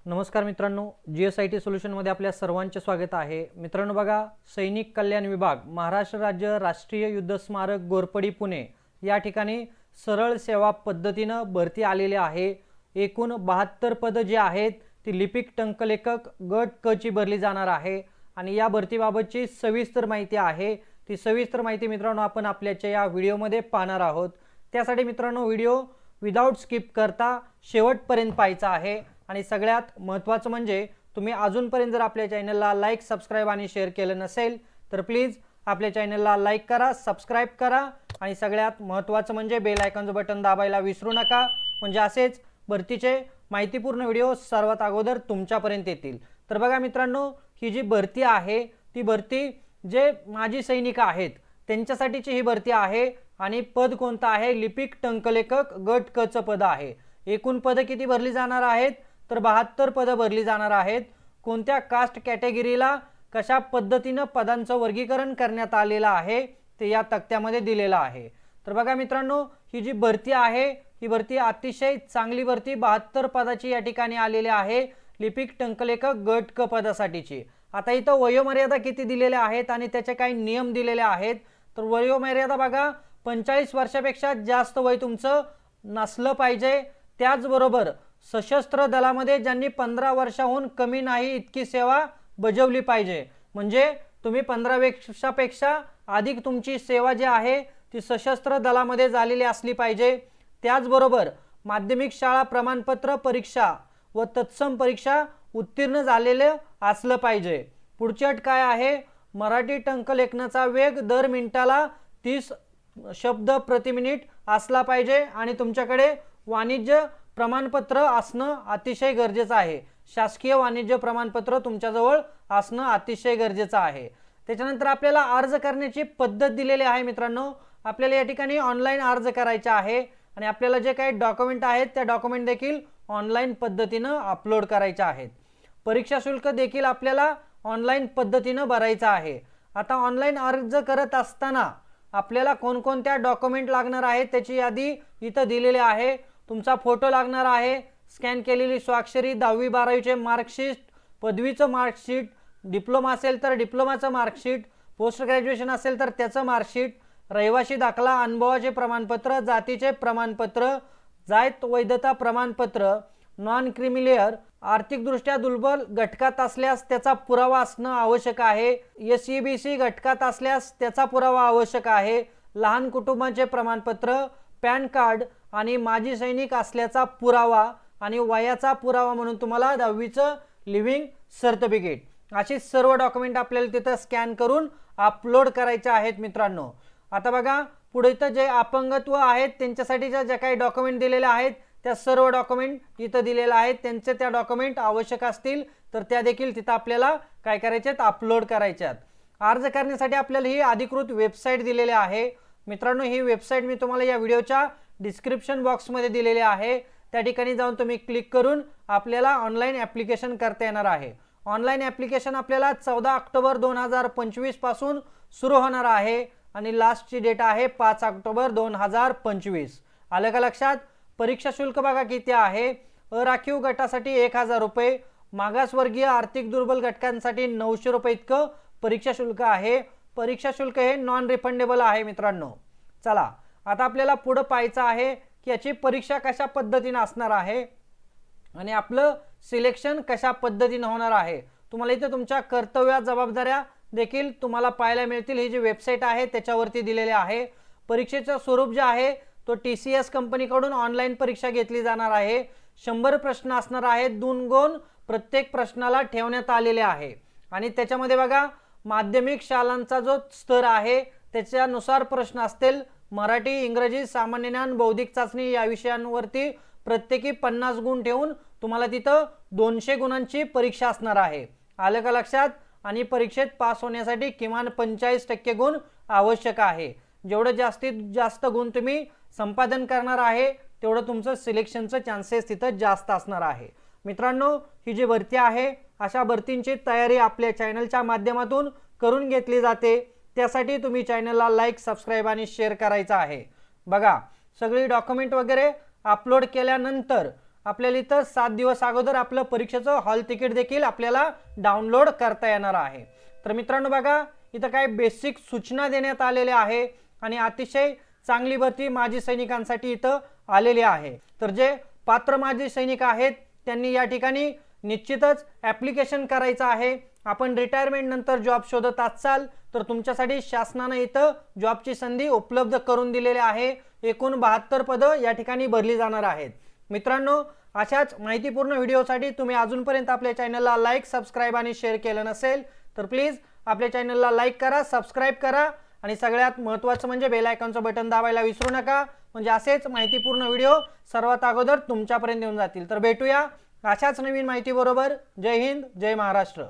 नमस्कार मित्रांनो, GSIT सोल्युशनमध्ये आपल्या सर्वांचे स्वागत आहे। मित्रांनो बघा, सैनिक कल्याण विभाग, महाराष्ट्र राज्य राष्ट्रीय युद्ध स्मारक गोरपडी पुणे या ठिकाणी सरळ सेवा पद्धतीने भरती आलेली आहे। एकूण 72 पद जे आहेत ती लिपिक टंकलेखक गट क ची भरली जाणार आहे आणि या भरतीबाबतची सविस्तर माहिती आहे। ती सविस्तर माहिती मित्रांनो आपण आपल्याच्या या व्हिडिओमध्ये पाहणार आहोत। त्यासाठी मित्रांनो व्हिडिओ विदाउट स्किप करता शेवटपर्यंत पाहायचा आहे आणि सगळ्यात महत्त्वाचं म्हणजे तुम्ही अजूनपर्यंत जर आपल्या चॅनलला लाईक, सबस्क्राइब आणि शेअर केलं नसेल तर प्लीज आपल्या चॅनलला लाईक करा, सबस्क्राइब करा आणि सगळ्यात महत्त्वाचं म्हणजे बेल आयकॉनचं बटन दाबायला विसरू नका, म्हणजे असेच भरतीचे माहितीपूर्ण व्हिडिओ सर्वात अगोदर तुमच्यापर्यंत येतील। तर बघा मित्रांनो, ही जी भरती आहे ती भरती जे माजी सैनिक आहेत त्यांच्यासाठीची ही भरती आहे आणि पद कोणतं आहे? लिपिक टंकलेखक गट क चं पद आहे। एकूण पद किती भरली जाणार आहेत? तर 72 पद भरली जाणार आहेत। कोणत्या कास्ट कॅटेगरीला कशा पद्धतीने पदांचं वर्गीकरण करण्यात आलेलं आहे ते या तक्त्यामध्ये दिलेलं आहे। तर बघा मित्रांनो, ही जी भरती आहे ही भरती अतिशय चांगली भरती 72 पदाची या ठिकाणी आलेली आहे लिपिक टंकलेखक गट क पदासाठीची। आता इथं वयोमर्यादा किती दिलेल्या आहेत आणि त्याचे काही नियम दिलेले आहेत। तर वयोमर्यादा बघा, 45 वर्षापेक्षा जास्त वय तुमचं नसलं पाहिजे। त्याचबरोबर सशस्त्र दलामध्ये ज्यांनी 15 वर्षाहून कमी नाही इतकी सेवा बजावली पाहिजे, म्हणजे तुम्ही 15 वर्षापेक्षा अधिक तुमची सेवा जी आहे ती सशस्त्र दलामध्ये झालेली असली पाहिजे। त्याचबरोबर माध्यमिक शाळा प्रमाणपत्र परीक्षा व तत्सम परीक्षा उत्तीर्ण झालेले असलं पाहिजे। पुढची अट काय आहे? मराठी टंकलेखनाचा वेग दर मिनिटाला 30 शब्द प्रति मिनिट असला पाहिजे आणि तुमच्याकडे वाणिज्य प्रमाणपत्र असणं अतिशय गरजेचं आहे। शासकीय वाणिज्य प्रमाणपत्र तुमच्याजवळ असणं अतिशय गरजेचं आहे। त्याच्यानंतर आपल्याला अर्ज करण्याची पद्धत दिलेली आहे मित्रांनो। आपल्याला या ठिकाणी ऑनलाईन अर्ज करायचा आहे आणि आपल्याला जे काही डॉक्युमेंट आहेत त्या डॉक्युमेंट देखील ऑनलाईन पद्धतीने अपलोड करायचे आहेत। परीक्षा शुल्क देखील आपल्याला ऑनलाईन पद्धतीने भरायचं आहे। आता ऑनलाईन अर्ज करत असताना आपल्याला कोणकोणत्या डॉक्युमेंट लागणार आहेत त्याची यादी इथं दिलेली आहे। तुमचा फोटो लागणार आहे, स्कॅन केलेली स्वाक्षरी, 10वी 12वीचे मार्कशीट, पदवीचं मार्कशीट, डिप्लोमा असेल तर डिप्लोमाचं मार्कशीट, पोस्ट ग्रॅज्युएशन असेल तर त्याचं मार्कशीट, रहिवासी दाखला, अनुभवाचे प्रमाणपत्र, जातीचे प्रमाणपत्र, जात वैधता प्रमाणपत्र, नॉन क्रिमिलेअर, आर्थिकदृष्ट्या दुर्बल घटकात असल्यास त्याचा पुरावा असणं आवश्यक आहे, SEBC घटकात असल्यास त्याचा पुरावा आवश्यक आहे, लहान कुटुंबाचे प्रमाणपत्र, पॅन कार्ड आणि माजी सैनिक असल्याचा पुरावा आणि वयाचा पुरावा म्हणून तुम्हाला 10वीचं लिव्हिंग सर्टिफिकेट, अशी सर्व डॉक्युमेंट आपल्याला तिथं स्कॅन करून अपलोड करायचे आहेत मित्रांनो। आता बघा, पुढे इथं जे अपंगत्व आहेत त्यांच्यासाठीच्या ज्या काही डॉक्युमेंट दिलेल्या आहेत त्या सर्व डॉक्युमेंट इथं दिलेल्या आहेत। त्यांचे त्या डॉक्युमेंट आवश्यक असतील तर त्या देखील तिथं आपल्याला काय करायचे आहेत? अपलोड करायचे आहेत। अर्ज करण्यासाठी आपल्याला ही अधिकृत वेबसाईट दिलेली आहे मित्रांनो। ही वेबसाईट मी तुम्हाला या व्हिडिओच्या डिस्क्रिप्शन बॉक्समध्ये दिलेली आहे। त्या ठिकाणी जाऊन तुम्ही क्लिक करून आपल्याला ऑनलाईन ॲप्लिकेशन करता येणार आहे। ऑनलाईन ॲप्लिकेशन आपल्याला 14 ऑक्टोबर 2025 पासून सुरू होणार आहे आणि लास्टची डेट आहे 5 ऑक्टोबर 2025। आलं का लक्षात? परीक्षा शुल्क बघा किती आहे। अराखीव गटासाठी 1000 रुपये, मागासवर्गीय आर्थिक दुर्बल घटकांसाठी 900 रुपये इतकं परीक्षा शुल्क आहे। परीक्षा शुल्क हे नॉन रिफंडेबल आहे मित्रांनो। चला आता आपल्याला पुढे पाहायचं आहे की याची परीक्षा कशा पद्धतीने असणार आहे आणि आपलं सिलेक्शन कशा पद्धतीने होणार आहे। तुम्हाला इथे तुमच्या कर्तव्य जबाबदाऱ्या देखील तुम्हाला पाहायला मिळतील। ही जी वेबसाईट आहे त्याच्यावरती दिलेली आहे। परीक्षेचं स्वरूप जे आहे तो TCS कंपनीकडून ऑनलाईन परीक्षा घेतली जाणार आहे। 100 प्रश्न असणार आहेत, 2 गुण प्रत्येक प्रश्नाला ठेवण्यात आलेले आहे आणि त्याच्यामध्ये बघा माध्यमिक शालांचा जो स्तर आहे त्याच्यानुसार प्रश्न असतील। मराठी, इंग्रजी, सामान्य ज्ञान, बौद्धिक चाचणी या विषयांवरती प्रत्येकी 50 गुण ठेवून तुम्हाला तिथं 200 गुणांची परीक्षा असणार आहे। आलं का लक्षात? आणि परीक्षेत पास होण्यासाठी किमान 45% गुण आवश्यक आहे। जेवढं जास्तीत जास्त गुण तुम्ही संपादन करणार आहे तेवढं तुमचं सिलेक्शनचं चान्सेस तिथं जास्त असणार आहे। मित्रांनो, ही जी भरती आहे अशा भरतींची तयारी आपल्या चॅनलच्या माध्यमातून करून घेतली जाते। त्यासाठी तुम्ही चॅनलला लाईक, सबस्क्राइब आणि शेअर करायचं आहे। बघा, सगळी डॉक्युमेंट वगैरे अपलोड केल्यानंतर आपल्याला इथं 7 दिवस अगोदर आपलं परीक्षेचं हॉल तिकीट देखील आपल्याला डाउनलोड करता येणार आहे। तर मित्रांनो बघा, इथं काही बेसिक सूचना देण्यात आलेल्या आहे आणि अतिशय चांगली भरती माजी सैनिकांसाठी इथं आलेली आहे। तर जे पात्र माजी सैनिक आहेत त्यांनी या ठिकाणी निश्चितच ॲप्लिकेशन करायचं आहे। आपण रिटायरमेंट नंतर जॉब शोधत असाल तर तुमच्यासाठी शासनाने इथं जॉबची संधी उपलब्ध करून दिलेली आहे। एकूण 72 पदं या ठिकाणी भरली जाणार आहेत। मित्रांनो, अशाच माहितीपूर्ण व्हिडिओसाठी तुम्ही अजूनपर्यंत आपल्या चॅनलला लाईक, सबस्क्राईब आणि शेअर केलं नसेल तर प्लीज आपल्या चॅनलला लाईक करा, सबस्क्राईब करा आणि सगळ्यात महत्त्वाचं म्हणजे बेल आयकॉनचं बटन दाबायला विसरू नका, म्हणजे असेच माहितीपूर्ण व्हिडिओ सर्वात अगोदर तुमच्यापर्यंत येऊन जातील। तर भेटूया अशाच नवीन माहिती बरोबर। जय हिंद, जय महाराष्ट्र।